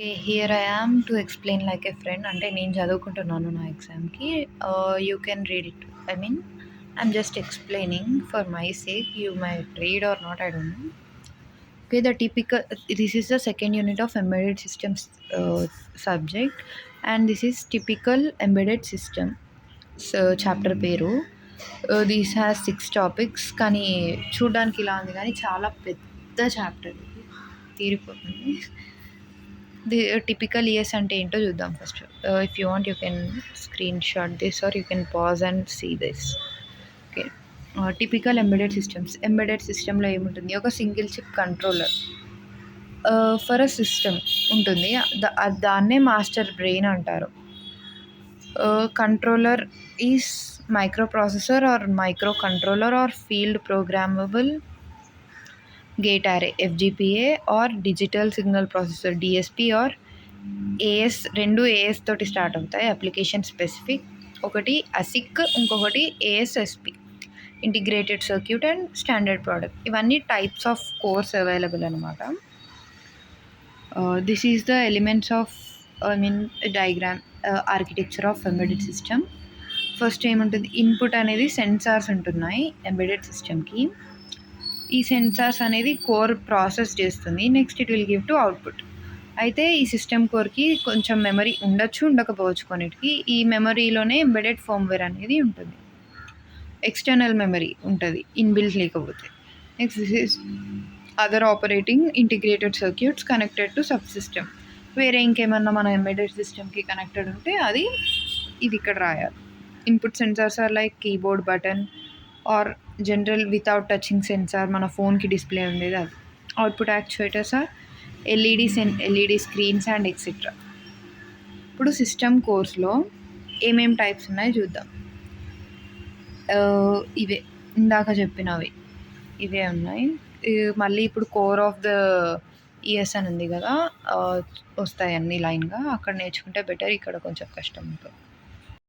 Okay. Here I am to explain like a friend. అంటే నేను చదువుకుంటున్నాను నా ఎగ్జామ్‌కి. You can read it. I mean I'm just explaining for my sake. You might read or not, I don't know. Okay. This is the second unit of embedded systems subject, and this is typical embedded system. Chapter పేరు. This has 6 topics. కానీ చూడ్డానికి ఇలా ఉంది కానీ చాలా పెద్ద chapter ఇది. తీరిపోతుంది. ది టిపికల్ ఇయర్స్ అంటే ఏంటో చూద్దాం first. If you want you can screenshot this or you can pause and see this. Okay. Typical embedded systems. Embedded సిస్టంలో ఏముంటుంది? ఒక single chip controller for a system ఉంటుంది. దాన్నే మాస్టర్ బ్రెయిన్ అంటారు. Controller is microprocessor or microcontroller or field programmable gate array FGPA or digital signal processor DSP or AS. రెండు AS తోటి start అవుతాయి. Application specific. ఒకటి ASIC, ఇంకొకటి ASSP, integrated circuit and standard product. ఇవన్నీ types of course available అనమాట. This is the elements of diagram architecture of embedded system. First ఏముంటుంది? Input అనేది sensors ఉంటున్నాయి ఎంబెడెడ్ సిస్టమ్కి. ఈ సెన్సార్స్ అనేది కోర్ ప్రాసెస్ చేస్తుంది. Next it will give to output. అయితే ఈ సిస్టమ్ కోర్కి కొంచెం మెమరీ ఉండొచ్చు, ఉండకపోవచ్చు కొన్నిటికి. ఈ మెమరీలోనే ఎంబెడెడ్ ఫర్మ్వేర్ అనేది ఉంటుంది. ఎక్స్టర్నల్ మెమరీ ఉంటుంది, ఇన్బిల్ట్ లేకపోతే. Next this is other operating integrated circuits connected to sub system. వేరే ఇంకేమన్నా మన ఎంబెడెడ్ సిస్టమ్కి కనెక్టెడ్ ఉంటే అది ఇది ఇక్కడ రాయాలి. Input sensors are like keyboard, button or general without touching sensor, మన ఫోన్కి డిస్ప్లే ఉండేది అది. Output actuators are LED screens and etcetera. ఇప్పుడు సిస్టమ్ కోర్స్లో ఏమేం టైప్స్ ఉన్నాయో చూద్దాం. ఇవే ఇందాక చెప్పినవి ఇవే ఉన్నాయి. మళ్ళీ ఇప్పుడు కోర్ ఆఫ్ ద ఇయర్స్ అని ఉంది కదా, వస్తాయి అన్ని లైన్గా. అక్కడ నేర్చుకుంటే బెటర్, ఇక్కడ కొంచెం కష్టం ఉంటుంది.